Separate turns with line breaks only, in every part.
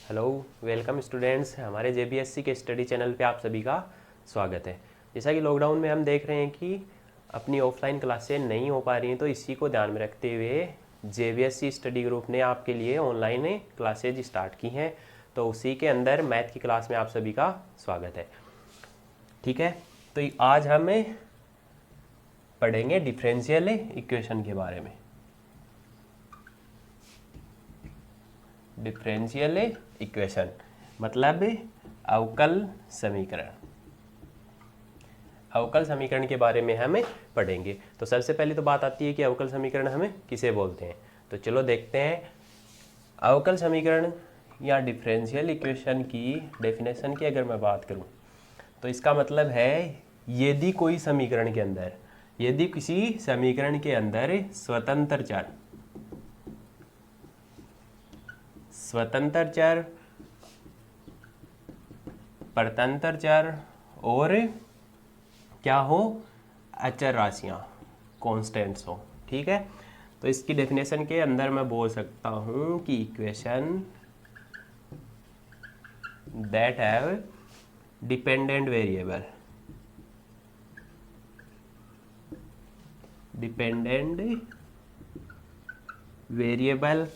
Hello, welcome students. हमारे जेबीएससी के study channel पे आप सभी का स्वागत है। जैसा कि लॉकडाउन में हम देख रहे हैं कि अपनी ऑफलाइन क्लासें नहीं हो पा रही हैं, तो इसी को ध्यान में रखते हुए जेबीएससी स्टडी ग्रुप ने आपके लिए ऑनलाइन क्लासेज स्टार्ट की हैं। तो उसी के अंदर मैथ की क्लास में आप सभी का स्वागत है। ठीक है, तो आज हम पढ़ेंगे डिफरेंशियल इक्वेशन के बारे में। डिफरेंशियल इक्वेशन मतलब अवकल समीकरण। अवकल समीकरण के बारे में हम पढ़ेंगे। तो सबसे पहले तो बात आती है कि अवकल समीकरण हमें किसे बोलते हैं। तो चलो देखते हैं। अवकल समीकरण या डिफरेंशियल इक्वेशन की डेफिनेशन की अगर मैं बात करूं तो इसका मतलब है यदि कोई समीकरण के अंदर, यदि किसी समीकरण के अंदर स्वतंत्र चर, परतंत्र चर और क्या हो, अचर राशियां, कॉन्स्टेंट्स हो। ठीक है, तो इसकी डेफिनेशन के अंदर मैं बोल सकता हूं कि equation that have dependent variable, independent variable,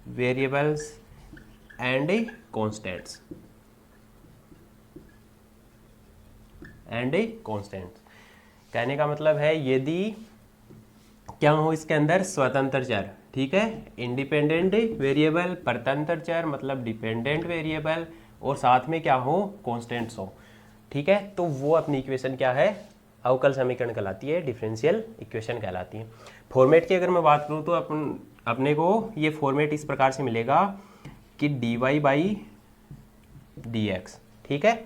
variables and constants कहने का मतलब है यदि क्या हो इसके अंदर स्वतंत्र चर, ठीक है, इंडिपेंडेंट वेरिएबल, परतंत्र चर मतलब डिपेंडेंट वेरिएबल, और साथ में क्या हो, कॉन्स्टेंट्स हो। ठीक है, तो वो अपनी इक्वेशन क्या है, अवकल समीकरण कहलाती है, डिफरेंशियल इक्वेशन कहलाती है। फॉर्मेट की अगर मैं बात करूं तो अपने को ये फॉर्मेट इस प्रकार से मिलेगा कि dy/dx। ठीक है,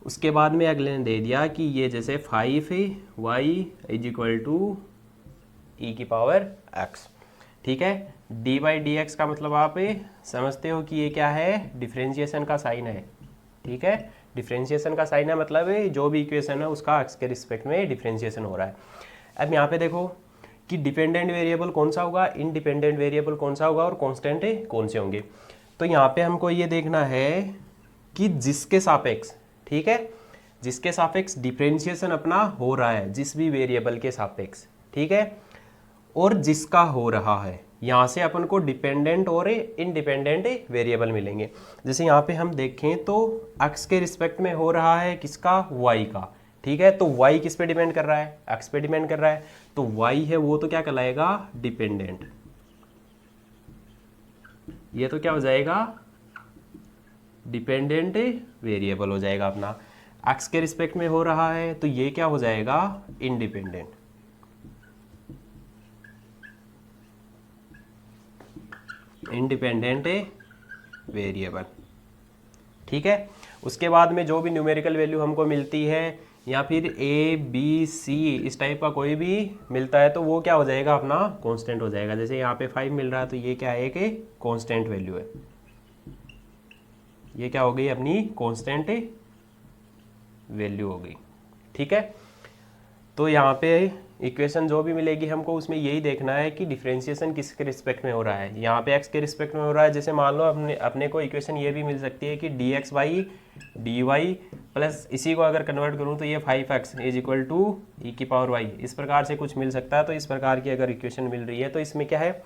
उसके बाद में अगले ने दे दिया कि ये जैसे 5y = e⁻x। ठीक है, dy/dx का मतलब आप समझते हो कि ये क्या है, डिफरेंशिएशन का साइन है। ठीक है, डिफरेंशिएशन का साइन है मतलब जो भी इक्वेशन है उसका x के रिस्पेक्ट में डिफरेंशिएशन हो रहा है। अब यहाँ पे देखो कि डिपेंडेंट वेरिएबल कौन सा होगा, इंडिपेंडेंट वेरिएबल कौन सा होगा और कांस्टेंट कौन से होंगे। तो यहाँ पे हमको ये देखना है कि जिसके सापेक्ष, ठीक है, जिसके सापेक्ष डिफरेंशिएशन अपना हो रहा है, जिस भी वेरिएबल के सापेक्ष, ठीक है, और जिसका हो रहा है, यहाँ से अपन को डिपेंडेंट और इंडिपेंडेंट वेरिएबल मिलेंगे। जैसे यहाँ पे हम देखें तो x के रिस्पेक्ट में हो रहा है किसका, y का। ठीक है, तो y किस पे डिपेंड कर रहा है, x पे डिपेंड कर रहा है, तो y है वो तो क्या कहलाएगा, डिपेंडेंट। ये तो क्या हो जाएगा, डिपेंडेंट वेरिएबल हो जाएगा अपना। x के रिस्पेक्ट में हो रहा है तो ये क्या हो जाएगा, इंडिपेंडेंट वेरिएबल। ठीक है, उसके बाद में जो भी न्यूमेरिकल वैल्यू हमको मिलती है या फिर a b c इस टाइप का कोई भी मिलता है तो वो क्या हो जाएगा, अपना कांस्टेंट हो जाएगा। जैसे यहाँ पे 5 मिल रहा है तो ये क्या है, कि कांस्टेंट वैल्यू है, ये क्या हो गई, अपनी कांस्टेंट वैल्यू हो गई। ठीक है, तो यहाँ पे इक्वेशन जो भी मिलेगी हमको उसमें यही देखना है कि डिफरेंशिएशन किसके रिस्पेक्ट में हो रहा है। यहाँ पे x के रिस्पेक्ट में हो रहा है, जैसे मान लो अपने को इक्वेशन ये भी मिल सकती है कि dx/dy प्लस इसी को अगर कन्वर्ट करूँ तो ये 5x = e⁻y, इस प्रकार से कुछ मिल सकता है। तो इस प्रकार की अगर इक्वेशन मिल रही है तो इसमें क्या है,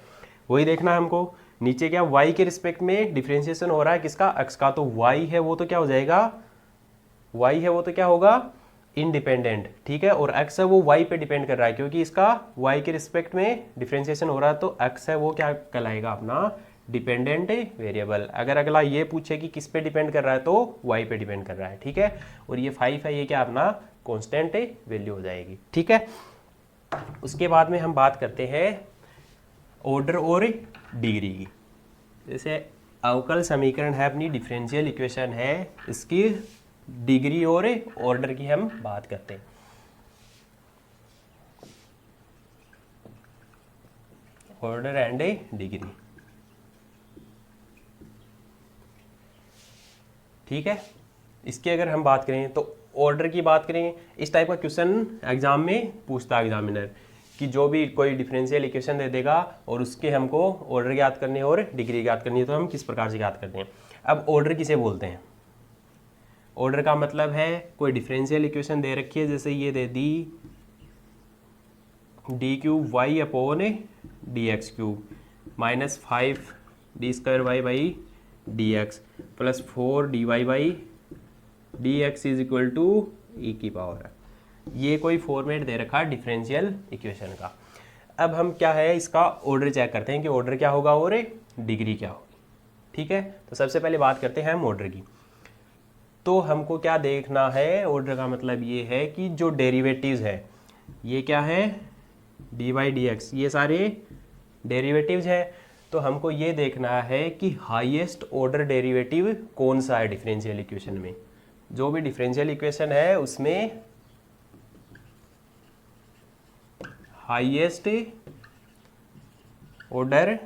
वही देखना है हमको। नीचे क्या y के रिस्पेक्ट में डिफरेंशिएशन हो रहा है किसका, x का, तो y है वो तो क्या हो जाएगा, y है वो तो क्या होगा, इंडिपेंडेंट। ठीक है, और x है वो y पे डिपेंड कर रहा है क्योंकि इसका y के रिस्पेक्ट में डिफरेंशिएशन हो रहा है, तो x है वो क्या कहलाएगा, अपना डिपेंडेंट वेरिएबल। अगर अगला ये पूछे कि किस पे डिपेंड कर रहा है तो y पे डिपेंड कर रहा है। ठीक है, और ये 5 है, ये क्या अपना कांस्टेंट वैल्यू हो जाएगी। ठीक है, उसके बाद में हम बात करते हैं ऑर्डर और डिग्री की। जैसे अवकल समीकरण है, अपनी डिफरेंशियल इक्वेशन है, इसकी डिग्री और ऑर्डर की हम बात करते हैं। Order and degree. ठीक है, इसकी अगर हम बात करें तो ऑर्डर की बात करें, इस टाइप का क्वेश्चन एग्जाम में पूछता है एग्जामिनर कि जो भी कोई डिफरेंशियल इक्वेशन दे देगा और उसके हमको ऑर्डर ज्ञात करनी है और डिग्री ज्ञात करनी है, तो हम किस प्रकार से ज्ञात करते हैं। अब ऑर्डर किसे बोलते हैं? ऑर्डर का मतलब है कोई डिफरेंशियल इक्वेशन दे रखी है, जैसे ये दे दी D cube Y upon D x cube minus 5 D square Y by D X plus 4 D Y by D x is equal to E की पावर है। ये कोई फॉर्मेट दे रखा है डिफरेंशियल इक्वेशन का। अब हम क्या है इसका ऑर्डर चेक करते हैं कि ऑर्डर क्या होगा और डिग्री क्या होगी। ठीक है, तो सबसे पहले बात करते हैं हम ऑर्डर की। तो हमको क्या देखना है, ऑर्डर का मतलब ये है कि जो डेरिवेटिव्स है, ये क्या है डी बाई डी एक्स, ये सारे डेरिवेटिव्स है। तो हमको ये देखना है कि हाईएस्ट ऑर्डर डेरिवेटिव कौन सा है डिफरेंशियल इक्वेशन में। जो भी डिफरेंशियल इक्वेशन है उसमें हाईएस्ट ऑर्डर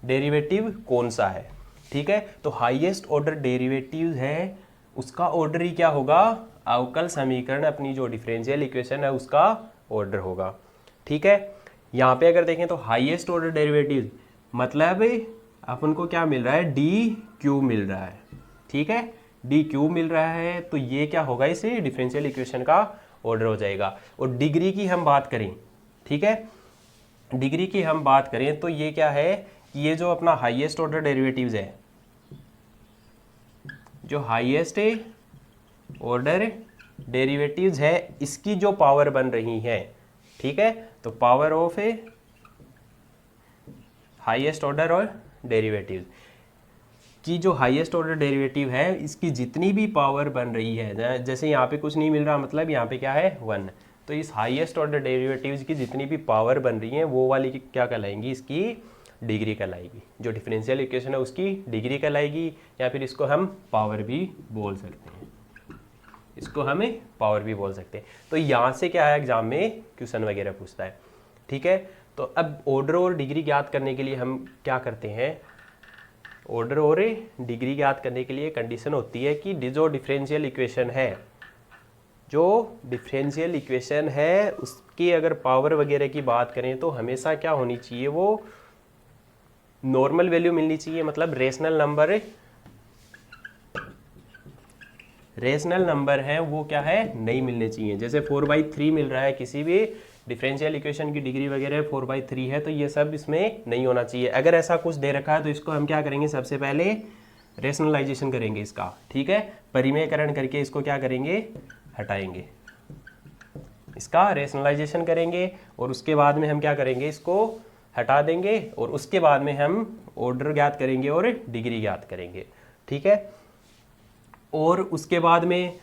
डेरिवेटिव कौन सा है। ठीक है, तो हाईएस्ट ऑर्डर डेरिवेटिव है उसका ऑर्डर ही क्या होगा, अवकल समीकरण अपनी जो डिफरेंशियल इक्वेशन है उसका ऑर्डर होगा। ठीक है, यहाँ पे अगर देखें तो हाईएस्ट ऑर्डर डेरिवेटिव मतलब अपन को क्या मिल रहा है, डी क्यू मिल रहा है। ठीक है, डी क्यू मिल रहा है, तो ये क्या होगा, इसे डिफरेंशियल इक्वेशन का ऑर्डर हो जाएगा। और डिग्री की हम बात करें, ठीक है, डिग्री की हम बात करें तो ये क्या है कि ये जो अपना हाईएस्ट ऑर्डर डेरिवेटिव्स है, जो हाईएस्ट ऑर्डर डेरिवेटिव्स है इसकी जो पावर बन रही है, ठीक है, तो पावर ऑफ हाईएस्ट ऑर्डर और डेरिवेटिव की जो हाईएस्ट ऑर्डर डेरिवेटिव है इसकी जितनी भी पावर बन रही है, जैसे यहाँ पे कुछ नहीं मिल रहा मतलब यहाँ पे क्या है 1, तो इस हाईएस्ट ऑर्डर डेरिवेटिव्स की जितनी भी पावर बन रही है वो वाली क्या कहलाएंगी, इसकी डिग्री कहलाएगी। जो डिफरेंशियल इक्वेशन है उसकी डिग्री कहलाएगी, या फिर इसको हम पावर भी बोल सकते हैं, इसको हमें पावर भी बोल सकते हैं। तो यहाँ से क्या है एग्जाम में क्वेश्चन वगैरह पूछता है। ठीक है, तो अब ऑर्डर और डिग्री ज्ञात करने के लिए हम क्या करते हैं, ऑर्डर और डिग्री ज्ञात करने के लिए कंडीशन होती है कि जो डिफरेंशियल इक्वेशन है, जो डिफरेंशियल इक्वेशन है उसकी अगर पावर वगैरह की बात करें तो हमेशा क्या होनी चाहिए, वो नॉर्मल वैल्यू मिलनी चाहिए, मतलब रेशनल नंबर है वो क्या है, नहीं मिलने चाहिए। जैसे 4/3 मिल रहा है किसी भी डिफरेंशियल इक्वेशन की डिग्री वगैरह 4/3 है, तो ये सब इसमें नहीं होना चाहिए। अगर ऐसा कुछ दे रखा है तो इसको हम क्या करेंगे, सबसे पहले रेशनलाइजेशन करेंगे इसका। ठीक है, परिमेयकरण करके इसको क्या करेंगे, हटाएंगे, इसका रेशनलाइजेशन करेंगे और उसके बाद में हम क्या करेंगे, इसको हटा देंगे और उसके बाद में हम ऑर्डर ज्ञात करेंगे और डिग्री ज्ञात करेंगे। ठीक है, और उसके बाद में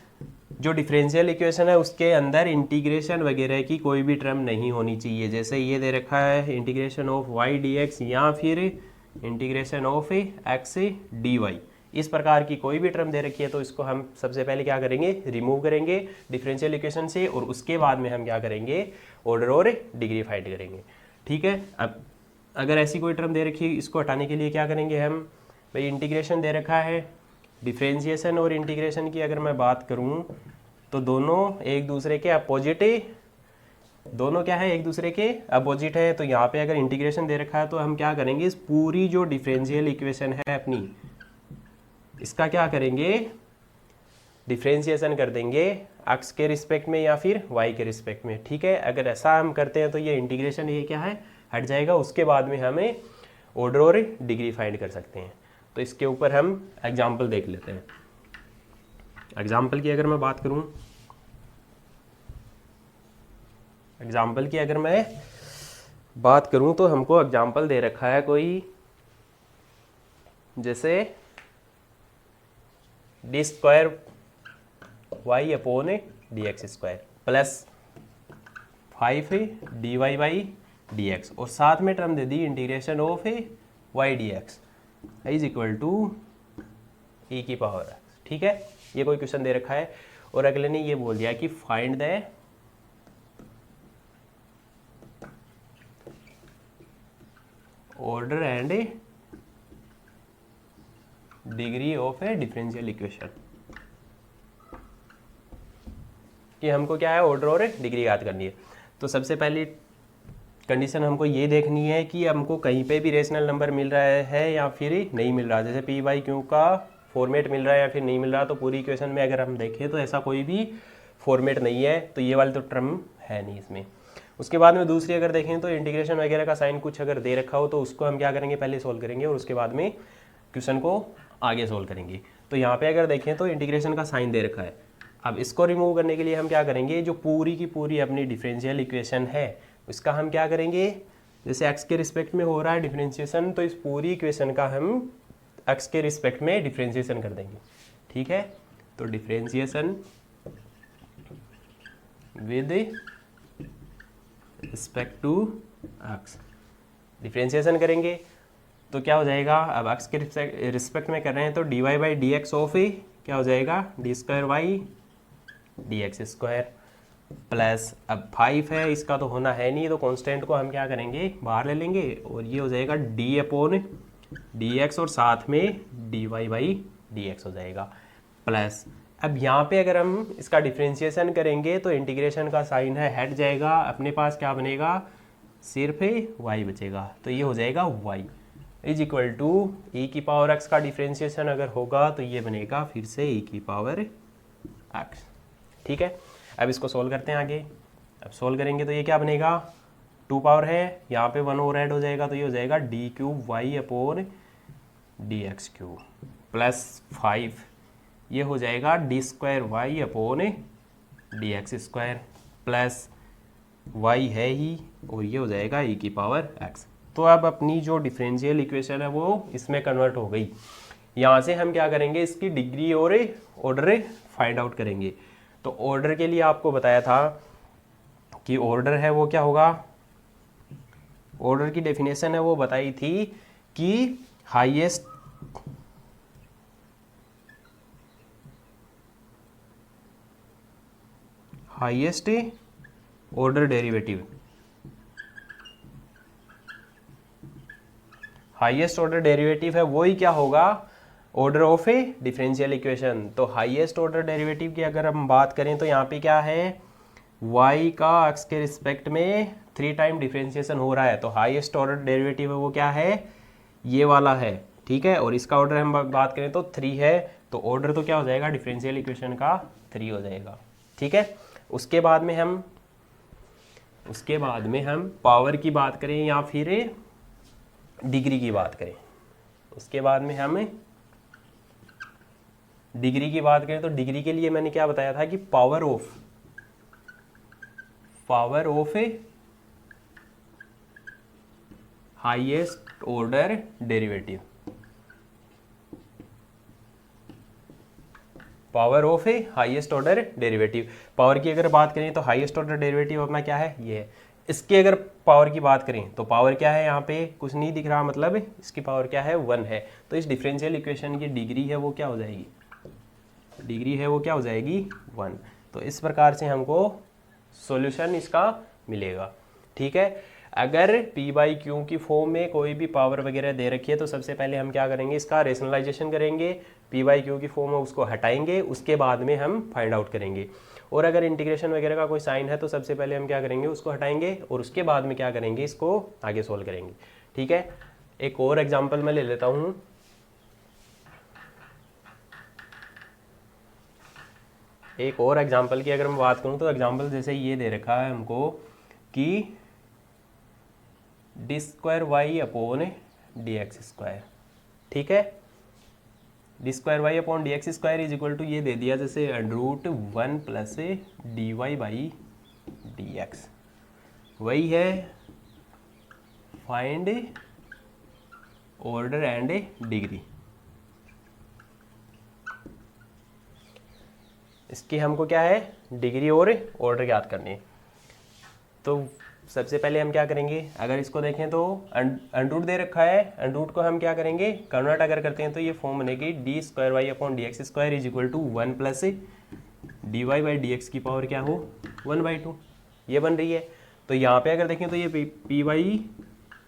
जो डिफरेंशियल इक्वेशन है उसके अंदर इंटीग्रेशन वगैरह की कोई भी टर्म नहीं होनी चाहिए। जैसे ये दे रखा है integration of Y D x या फिर integration of x d y, इस प्रकार की कोई भी टर्म दे रखी है तो इसको हम सबसे पहले क्या करेंगे, रिमूव करेंगे डिफरेंशियल इक्वेशन से, और उसके बाद में हम क्या करेंगे, ऑर्डर और डिग्री फाइंड करेंगे। ठीक है, अब अगर ऐसी कोई टर्म दे रखी है इसको हटाने के लिए क्या करेंगे हम, भाई इंटीग्रेशन दे रखा है, डिफरेंशिएशन और इंटीग्रेशन की अगर मैं बात करूं तो दोनों एक दूसरे के अपोजिट, दोनों क्या है, एक दूसरे के अपोजिट है। तो यहाँ पे अगर इंटीग्रेशन दे रखा है तो हम क्या करेंगे, इस पूरी जो डिफरेंशियल इक्वेशन है अपनी, इसका क्या करेंगे, डिफरेंशिएशन कर देंगे एक्स के रिस्पेक्ट में या फिर वाई के रिस्पेक्ट में। ठीक है, अगर ऐसा हम करते हैं तो ये इंटीग्रेशन ये क्या है, हट जाएगा। उसके बाद में हमें ऑर्डर और डिग्री फाइंड कर सकते हैं। तो इसके ऊपर हम एग्जाम्पल देख लेते हैं। एग्जाम्पल की अगर मैं बात करूं, एग्जाम्पल की अगर मैं बात करूं तो हमको एग्जाम्पल दे रखा है कोई, जैसे D square Y upon D x square plus 5 D Y by D x, और साथ में टर्म दे दी integration of Y D x is equal to E की पावर एक्स। ठीक है, ये कोई क्वेश्चन दे रखा है और अगले ने ये बोल दिया कि find the order and degree of a differential equation, कि हमको क्या है, ऑर्डर और डिग्री याद करनी है। तो सबसे पहली कंडीशन हमको ये देखनी है कि हमको कहीं पे भी रेशनल नंबर मिल रहा है या फिर नहीं मिल रहा, जैसे पी बाई क्यू का फॉर्मेट मिल रहा है या फिर नहीं मिल रहा। तो पूरी इक्वेशन में अगर हम देखें तो ऐसा कोई भी फॉर्मेट नहीं है, तो ये वाली तो टर्म है नहीं इसमें। उसके बाद में दूसरी अगर देखें तो इंटीग्रेशन वगैरह का साइन कुछ अगर दे रखा हो तो उसको हम क्या करेंगे, पहले सोल्व करेंगे और उसके बाद में क्वेश्चन को आगे सोल्व करेंगे। तो यहाँ पे अगर देखें तो इंटीग्रेशन का साइन दे रखा है। अब इसको रिमूव करने के लिए हम क्या करेंगे, जो पूरी की पूरी अपनी डिफरेंशियल इक्वेशन है उसका हम क्या करेंगे, जैसे x के रिस्पेक्ट में हो रहा है डिफरेंशिएशन, तो इस पूरी इक्वेशन का हम x के रिस्पेक्ट में डिफरेंशिएशन कर देंगे। ठीक है, तो differentiation with respect to x, differentiation करेंगे तो क्या हो जाएगा, अब x के रिस्पेक्ट में कर रहे हैं तो dy by D X of A क्या हो जाएगा, D square Y D x square plus, अब 5 है इसका तो होना है नहीं, तो कांस्टेंट को हम क्या करेंगे, बाहर ले लेंगे और ये हो जाएगा डी अपॉन डी एक्स और साथ में d Y by D x हो जाएगा प्लस। अब यहाँ पे अगर हम इसका डिफरेंशिएशन करेंगे तो इंटीग्रेशन का साइन है हट जाएगा, अपने पास क्या बनेगा, सिर्फ y बचेगा। तो ये हो जाएगा y is equal to e की पावर x का डिफरेंशिएशन अगर होगा तो ये बनेगा फिर से e की पावर x। ठीक है, अब इसको सोल्व करते हैं आगे। अब सोल्व करेंगे तो ये क्या बनेगा, 2 पावर है, यहाँ पे 1 और ऐड हो जाएगा तो ये हो जाएगा d cube Y upon D x cube plus 5, ये हो जाएगा D square Y upon D x square plus y है ही और ये हो जाएगा e की पावर x। तो अब अपनी जो डिफरेंशियल इक्वेशन है वो इसमें कन्वर्ट हो गई। यहाँ से हम क्या करेंगे, इसकी डिग्री और ऑर्डर फाइंड आउट करेंगे। तो ऑर्डर के लिए आपको बताया था कि ऑर्डर है वो क्या होगा, ऑर्डर की डेफिनेशन है वो बताई थी कि highest order derivative, highest order derivative है वही क्या होगा, order of a differential equation. तो हाईएस्ट ऑर्डर डेरिवेटिव की अगर हम बात करें तो यहाँ पे क्या है, y का x के रिस्पेक्ट में 3 टाइम डिफरेंशिएशन हो रहा है, तो हाईएस्ट ऑर्डर डेरिवेटिव है वो क्या है, ये वाला है। ठीक है, और इसका ऑर्डर हम बात करें तो 3 है, तो ऑर्डर तो क्या हो जाएगा डिफरेंशियल इक्वेशन का 3 हो जाएगा। ठीक है, उसके बाद में हम पावर की बात करें या फिर डिग्री की बात करें, उसके बाद में हम डिग्री की बात करें तो डिग्री के लिए मैंने क्या बताया था कि power of A highest order derivative, power of A highest order derivative. Power की अगर बात करें तो हाईएस्ट ऑर्डर डेरिवेटिव अपना क्या है, ये है। इसकी अगर पावर की बात करें तो पावर क्या है, यहाँ पे कुछ नहीं दिख रहा, मतलब इसकी पावर क्या है 1 है। तो इस डिफरेंशियल इक्वेशन की डिग्री है वो क्या हो जाएगी, डिग्री है वो क्या हो जाएगी 1। तो इस प्रकार से हमको सॉल्यूशन इसका मिलेगा। ठीक है, अगर p बाई क्यू की फॉर्म में कोई भी पावर वगैरह दे रखी है तो सबसे पहले हम क्या करेंगे, इसका रेशनलाइजेशन करेंगे, p बाई क्यू की फॉर्म में उसको हटाएंगे, उसके बाद में हम फाइंड आउट करेंगे। और अगर इंटीग्रेशन वगैरह का कोई साइन है तो सबसे पहले हम क्या करेंगे, उसको हटाएंगे और उसके बाद में क्या करेंगे, इसको आगे सोल्व करेंगे। ठीक है, एक और एग्जाम्पल मैं ले लेता हूँ। एक और एग्जाम्पल की अगर मैं बात करूँ तो एग्जाम्पल जैसे ये दे रखा है हमको कि d square Y upon D x square. ठीक है, d square Y upon D x square is equal to ये दे दिया जैसे √ 1 plus d Y by D x. वही है फाइंड ऑर्डर एंड डिग्री। इसकी हमको क्या है, डिग्री और ऑर्डर याद करनी है। तो सबसे पहले हम क्या करेंगे, अगर इसको देखें तो अंडरूट दे रखा है, अंडरूट को हम क्या करेंगे, कन्वर्ट अगर करते हैं तो ये फॉर्म बनेगी d square Y upon D x square is equal to 1 plus d Y by D x की पावर क्या हो 1/2, ये बन रही है। तो यहाँ पे अगर देखें तो ये पी वाई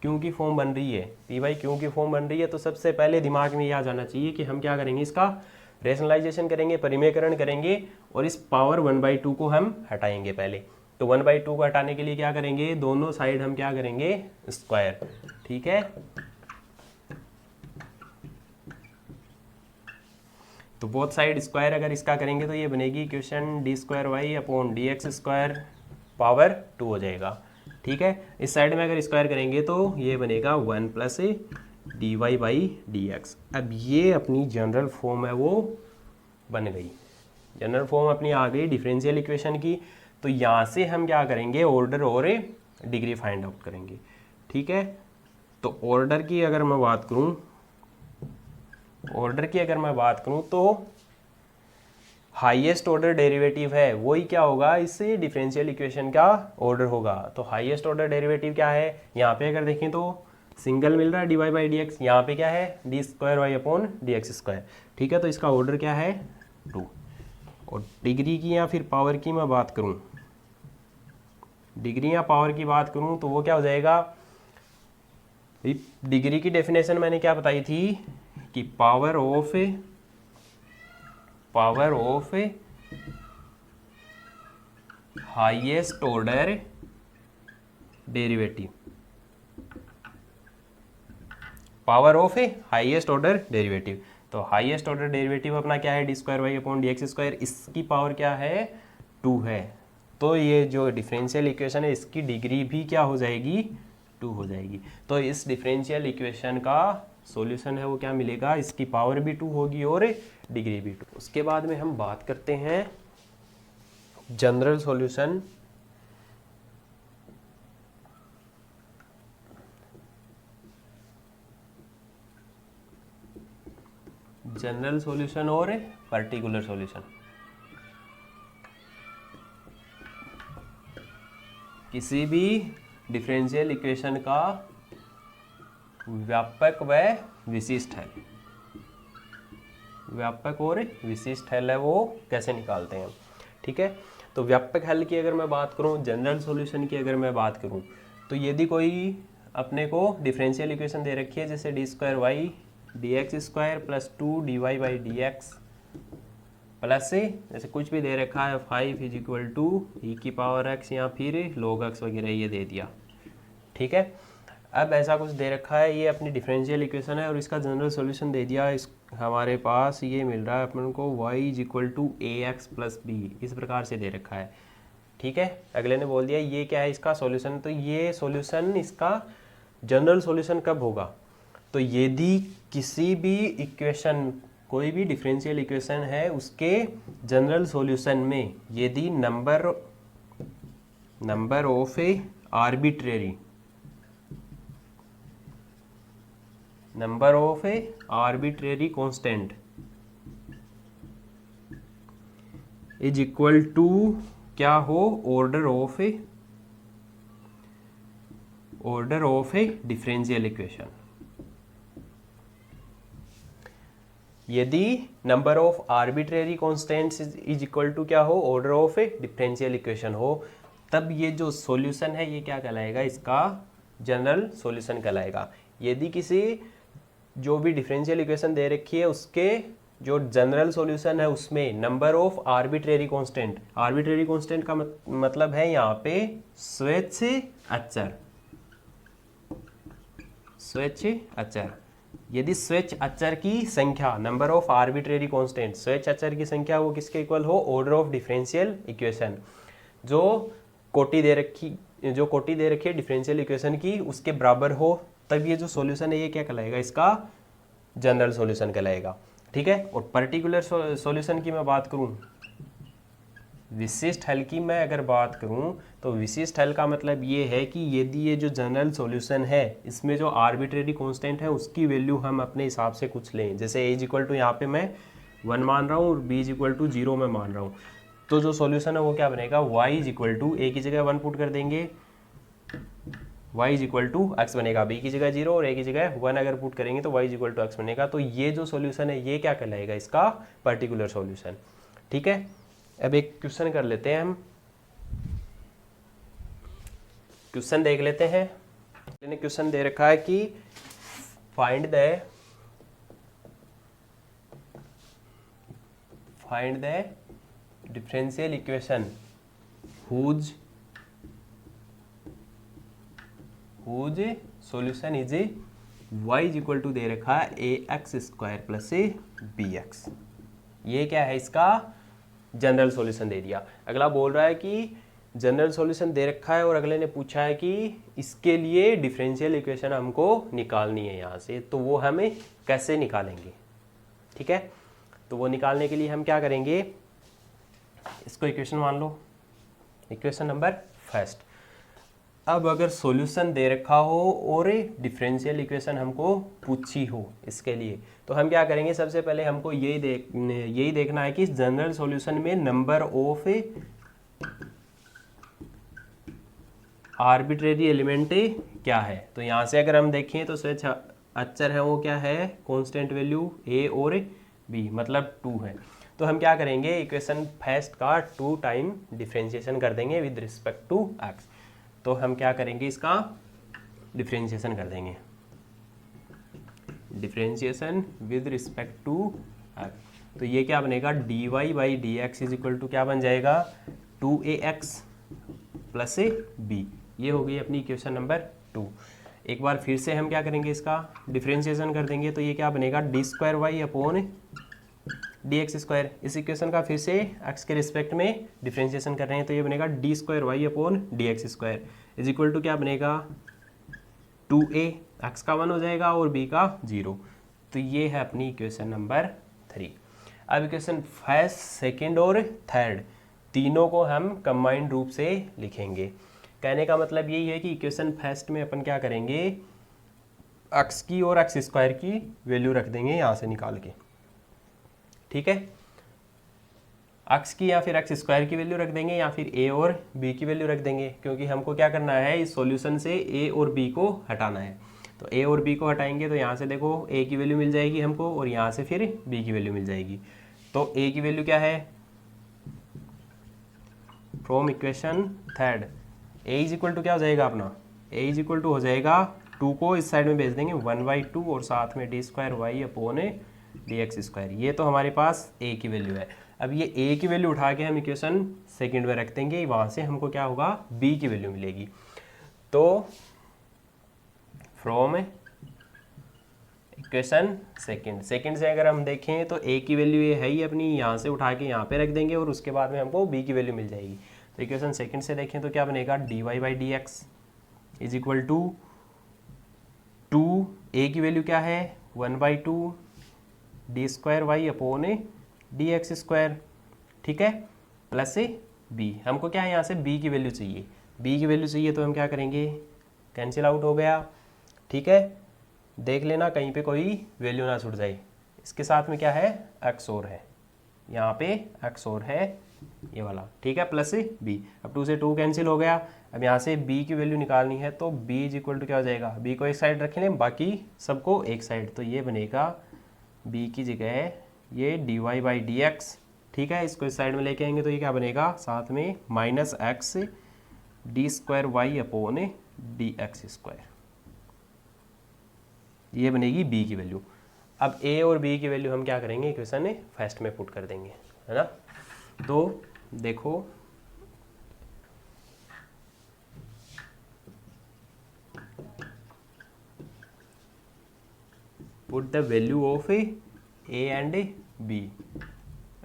क्यू की फॉर्म बन रही है, पी बाई क्यू की फॉर्म बन रही है, तो सबसे पहले दिमाग में ये आ जाना चाहिए कि हम क्या करेंगे, इसका रेशनलाइजेशन करेंगे, परिमेयकरण करेंगे और इस पावर 1/2 को हम हटाएंगे पहले। तो 1/2 को हटाने के लिए क्या करेंगे, दोनों साइड हम क्या करेंगे, स्क्वायर। ठीक है, तो बोथ साइड स्क्वायर अगर इसका करेंगे तो ये बनेगी इक्वेशन d²y/dx² पावर 2 हो जाएगा। ठीक है, इस साइड में अगर स्क्वायर करेंगे तो ये बनेगा 1 + dy/dx। अब ये अपनी जनरल फॉर्म है वो बन गई, जनरल फॉर्म अपनी आ गई डिफरेंशियल इक्वेशन की। तो यहाँ से हम क्या करेंगे, ऑर्डर और डिग्री फाइंड आउट करेंगे। ठीक है, तो ऑर्डर की अगर मैं बात करूँ, तो हाईएस्ट ऑर्डर डेरिवेटिव है वही क्या होगा, इससे डिफरेंशियल इक्वेशन का ऑर्डर होगा। तो हाईएस्ट ऑर्डर डेरिवेटिव क्या है, यहाँ पे अगर देखें तो सिंगल मिल रहा है dy/dx, यहाँ पे क्या है d²y/dx²। ठीक है, तो इसका ऑर्डर क्या है 2। और डिग्री की या फिर पावर की मैं बात करूँ, डिग्री या पावर की बात करूँ तो वो क्या हो जाएगा, डिग्री की डेफिनेशन मैंने क्या बताई थी कि power of highest order derivative, power of highest order derivative. तो हाईएस्ट ऑर्डर डेरिवेटिव अपना क्या है, d²y/dx², इसकी पावर क्या है 2 है। तो ये जो डिफरेंशियल इक्वेशन है इसकी डिग्री भी क्या हो जाएगी, 2 हो जाएगी। तो इस डिफरेंशियल इक्वेशन का सॉल्यूशन है वो क्या मिलेगा, इसकी पावर भी 2 होगी और डिग्री भी 2। उसके बाद में हम बात करते हैं जनरल सॉल्यूशन। जनरल सॉल्यूशन और पर्टिकुलर सॉल्यूशन। किसी भी डिफरेंशियल इक्वेशन का व्यापक व विशिष्ट हल, व्यापक और विशिष्ट हल है वो कैसे निकालते हैं। ठीक है, तो व्यापक हल की अगर मैं बात करूं, जनरल सॉल्यूशन की अगर मैं बात करूं, तो यदि कोई अपने को डिफरेंशियल इक्वेशन दे रखी है जैसे d²y/dx² + 2 dy/dx प्लस से जैसे कुछ भी दे रखा है 5 = e⁻x या फिर log x वगैरह ये दे दिया। ठीक है, अब ऐसा कुछ दे रखा है, ये अपनी डिफरेंशियल इक्वेशन है और इसका जनरल सॉल्यूशन दे दिया। इस हमारे पास ये मिल रहा है अपन को y = ax + b, इस प्रकार से दे रखा है। ठीक है, अगले ने बोल दिया ये क्या है इसका सॉल्यूशन, तो ये सॉल्यूशन इसका जनरल सॉल्यूशन कब होगा, तो यदि किसी भी इक्वेशन, कोई भी डिफरेंशियल इक्वेशन है उसके जनरल सॉल्यूशन में यदि number of arbitrary constant is equal to क्या हो, order of a differential equation. यदि number of arbitrary constants is equal to क्या हो, order of a differential equation हो, तब ये जो सॉल्यूशन है ये क्या कहलाएगा, इसका जनरल सॉल्यूशन कहलाएगा। यदि किसी जो भी डिफरेंशियल इक्वेशन दे रखी है उसके जो जनरल सॉल्यूशन है उसमें नंबर ऑफ आर्बिट्रेरी कांस्टेंट का मतलब है यहाँ पे स्वेच्छ अचर। यदि स्वेच्छ अचर की संख्या, नंबर ऑफ आर्बिट्रेरी कांस्टेंट, स्वेच्छ अचर की संख्या वो किसके इक्वल हो, ऑर्डर ऑफ डिफरेंशियल इक्वेशन, जो कोटि दे रखी है डिफरेंशियल इक्वेशन की उसके बराबर हो, तब ये जो सॉल्यूशन है ये क्या कहलाएगा, इसका जनरल सॉल्यूशन कहलाएगा। ठीक है, और पर्टिकुलर सॉल्यूशन की मैं बात करूं, विशिष्ट हल की मैं अगर बात करूं, तो विशिष्ट हल का मतलब ये है कि यदि ये जो जनरल सॉल्यूशन है इसमें जो आर्बिट्रेरी कांस्टेंट है उसकी वैल्यू हम अपने हिसाब से कुछ लें, जैसे a = यहाँ पे मैं 1 मान रहा हूँ और b = 0 में मान रहा हूँ, तो जो सॉल्यूशन है वो क्या बनेगा, y = a की जगह 1 पुट कर देंगे, y = x बनेगा, b की जगह 0 और a की जगह 1 अगर पुट करेंगे तो y = x बनेगा। तो ये जो सॉल्यूशन है ये क्या कहलाएगा, इसका पर्टिकुलर सॉल्यूशन। ठीक है, अब एक क्वेश्चन कर लेते हैं, हम क्वेश्चन देख लेते हैं। मैंने क्वेश्चन दे रखा है कि find the differential equation whose solution is y is equal to दे रखा है ax स्क्वायर प्लस bx। ये क्या है, इसका जनरल सॉल्यूशन दे दिया। अगला बोल रहा है कि जनरल सॉल्यूशन दे रखा है और अगले ने पूछा है कि इसके लिए डिफरेंशियल इक्वेशन हमको निकालनी है यहाँ से, तो वो हमें कैसे निकालेंगे। ठीक है, तो वो निकालने के लिए हम क्या करेंगे, इसको इक्वेशन मान लो, इक्वेशन नंबर फर्स्ट। अब अगर सॉल्यूशन दे रखा हो और डिफरेंशियल इक्वेशन हमको पूछी हो इसके लिए, तो हम क्या करेंगे, सबसे पहले हमको यही देखना है कि जनरल सॉल्यूशन में नंबर ऑफ आर्बिट्रेरी एलिमेंट क्या है। तो यहाँ से अगर हम देखें तो स्वेच्छ अचर है वो क्या है, कांस्टेंट वैल्यू a और b, मतलब 2 है। तो हम क्या करेंगे, इक्वेशन फर्स्ट का 2 टाइम डिफरेंशिएशन कर देंगे विद रिस्पेक्ट टू x। तो हम क्या करेंगे, इसका डिफरेंशिएशन कर देंगे, differentiation with respect to x। तो ये क्या बनेगा, dy by D x is equal to क्या बन जाएगा, 2ax प्लस b। ये हो गई अपनी इक्वेशन नंबर 2। एक बार फिर से हम क्या करेंगे, इसका डिफरेंशिएशन कर देंगे, तो ये क्या बनेगा, d square Y upon D x square. इस इक्वेशन का फिर से x के रिस्पेक्ट में डिफरेंशिएशन कर रहे हैं, तो ये बनेगा d square Y upon D x square is equal to क्या बनेगा, 2a, x का 1 हो जाएगा और b का 0। तो ये है अपनी इक्वेशन नंबर 3। अब इक्वेशन फर्स्ट, सेकेंड और थर्ड तीनों को हम कंबाइंड रूप से लिखेंगे। कहने का मतलब यही है कि इक्वेशन फर्स्ट में अपन क्या करेंगे, x की और x स्क्वायर की वैल्यू रख देंगे यहाँ से निकाल के। ठीक है, x की या फिर x स्क्वायर की वैल्यू रख देंगे या फिर a और b की वैल्यू रख देंगे, क्योंकि हमको क्या करना है, इस सॉल्यूशन से a और b को हटाना है। तो a और b को हटाएंगे तो यहाँ से देखो a की वैल्यू मिल जाएगी हमको और यहाँ से फिर b की वैल्यू मिल जाएगी। तो a की वैल्यू क्या है, from equation third a is equal to क्या हो जाएगा अपना, a इज इक्वल टू हो जाएगा 2 को इस साइड में भेज देंगे 1/2 और साथ में d square Y upon D x square. ये तो हमारे पास a की वैल्यू है। अब ये a की वैल्यू उठा के हम इक्वेशन सेकंड में रख देंगे, वहाँ से हमको क्या होगा, b की वैल्यू मिलेगी। तो फ्रॉम इक्वेशन सेकंड से अगर हम देखें तो a की वैल्यू ये है ही अपनी, यहाँ से उठा के यहाँ पे रख देंगे और उसके बाद में हमको b की वैल्यू मिल जाएगी। तो इक्वेशन सेकंड से देखें तो क्या बनेगा, dy by D x is equal to 2a की वैल्यू क्या है, 1/2 d square Y upon D x square. ठीक है, प्लस b। हमको क्या है, यहाँ से b की वैल्यू चाहिए, b की वैल्यू चाहिए तो हम क्या करेंगे, कैंसिल आउट हो गया। ठीक है, देख लेना कहीं पे कोई वैल्यू ना छूट जाए। इसके साथ में क्या है, x और है, यहाँ पे x और है ये वाला। ठीक है, प्लस b। अब 2 से 2 कैंसिल हो गया। अब यहाँ से b की वैल्यू निकालनी है, तो b इज इक्वल टू क्या हो जाएगा, b को एक साइड रख लें, बाकी सबको एक साइड। तो ये बनेगा b की जगह ये dy बाई डी एक्स। ठीक है, इसको इस साइड में लेके आएंगे तो ये क्या बनेगा, साथ में minus x d square Y upon D x square. ये बनेगी b की वैल्यू। अब a और b की वैल्यू हम क्या करेंगे, इक्वेशन फर्स्ट में पुट कर देंगे, है ना। तो देखो put the value of a and b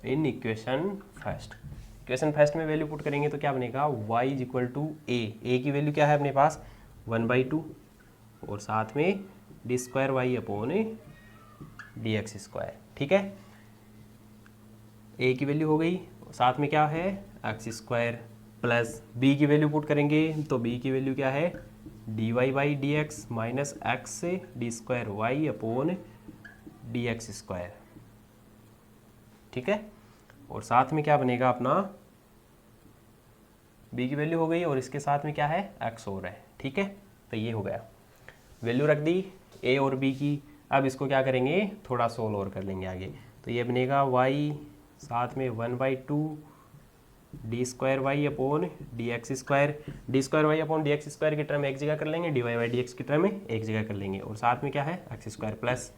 in equation first. Equation first में वैल्यू पुट करेंगे तो क्या बनेगा, y is equal to a की वैल्यू क्या है अपने पास, 1/2 और साथ में d square Y upon D x square. ठीक है, a की वैल्यू हो गई, साथ में क्या है, एक्स स्क्वायर, प्लस b की वैल्यू पुट करेंगे तो b की वैल्यू क्या है, D Y by D x minus X से D square Y upon D x square. ठीक है, और साथ में क्या बनेगा अपना, b की वैल्यू हो गई और इसके साथ में क्या है, x और है। ठीक है, तो ये हो गया, वैल्यू रख दी a और b की। अब इसको क्या करेंगे, थोड़ा सोल्व और कर लेंगे आगे। तो ये बनेगा y साथ में 1/2 d square Y upon D x square, d square Y upon D x square की टर्म एक जगह कर लेंगे, d Y by D x की टर्म एक जगह कर लेंगे, और साथ में क्या है एक्स स्क्वायर प्लस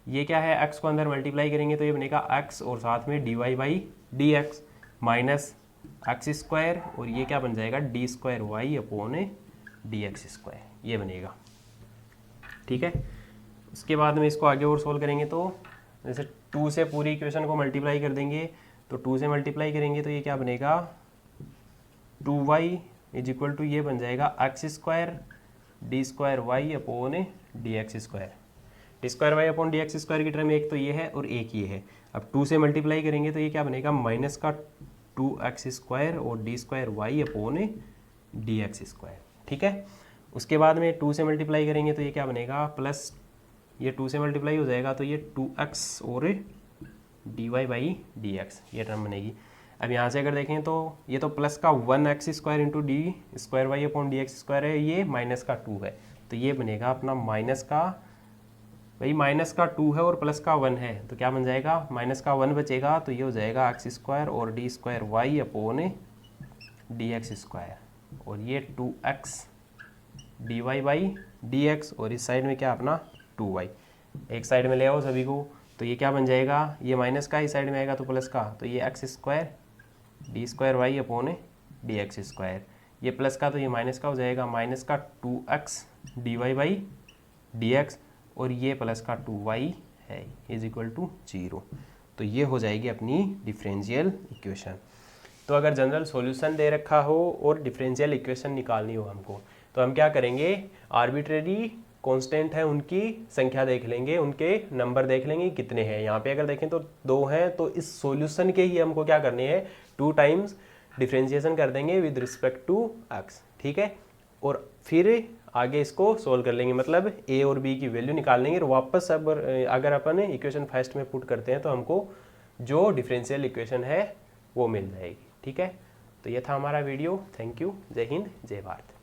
ये क्या है एक्स को अंदर मल्टीप्लाई करेंगे तो ये बनेगा एक्स और साथ में d Y by D x minus x square, और ये क्या बन जाएगा D square Y upon D x square, ये बनेगा। ठीक है, उसके बाद में इसको आगे और सोल्व करेंगे तो जैसे 2 से पूरी इक्वेशन को मल्टीप्लाई कर देंगे, तो 2 से मल्टीप्लाई करेंगे तो ये क्या बनेगा 2y इज इक्वल टू ये बन जाएगा x square d square Y upon D x square, d square Y upon D x square की टर्म एक तो ये है और एक ये है। अब 2 से मल्टीप्लाई करेंगे तो ये क्या बनेगा माइनस का 2x स्क्वायर और d square Y upon D x square. ठीक है, उसके बाद में 2 से मल्टीप्लाई करेंगे तो ये क्या बनेगा प्लस, ये 2 से मल्टीप्लाई हो जाएगा तो ये 2x और d Y by D x, ये टर्म बनेगी। अब यहाँ से अगर देखें तो ये तो प्लस का 1x square into d square Y upon D x square है, ये माइनस का 2 है, तो ये बनेगा अपना माइनस का, भाई माइनस का 2 है और प्लस का 1 है, तो क्या बन जाएगा माइनस का 1 बचेगा, तो ये हो जाएगा एक्स स्क्वायर और d square Y upon D x square, और ये 2x d Y by D x, और इस साइड में क्या अपना 2y, एक साइड में ले आओ सभी को, तो ये क्या बन जाएगा ये माइनस का इस साइड में आएगा तो प्लस का, तो ये x square d square Y upon D x square, ये प्लस का तो ये माइनस का हो जाएगा माइनस का 2x d Y by D x, और ये प्लस का 2y है इज इक्वल टू 0, तो ये हो जाएगी अपनी डिफरेंशियल इक्वेशन। तो अगर जनरल सॉल्यूशन दे रखा हो और डिफरेंशियल इक्वेशन निकालनी हो हमको, तो हम क्या करेंगे आर्बिट्रेरी कांस्टेंट है उनकी संख्या देख लेंगे, उनके नंबर देख लेंगे कितने हैं। यहाँ पे अगर देखें तो 2 हैं, तो इस सॉल्यूशन के ही हमको क्या करनी है 2 टाइम्स डिफरेंशिएशन कर देंगे विद रिस्पेक्ट टू x। ठीक है, और फिर आगे इसको सोल्व कर लेंगे, मतलब a और b की वैल्यू निकाल लेंगे, और वापस अब अगर अपन इक्वेशन फर्स्ट में पुट करते हैं तो हमको जो डिफरेंशियल इक्वेशन है वो मिल जाएगी। ठीक है, तो ये था हमारा वीडियो। थैंक यू, जय हिंद, जय भारत।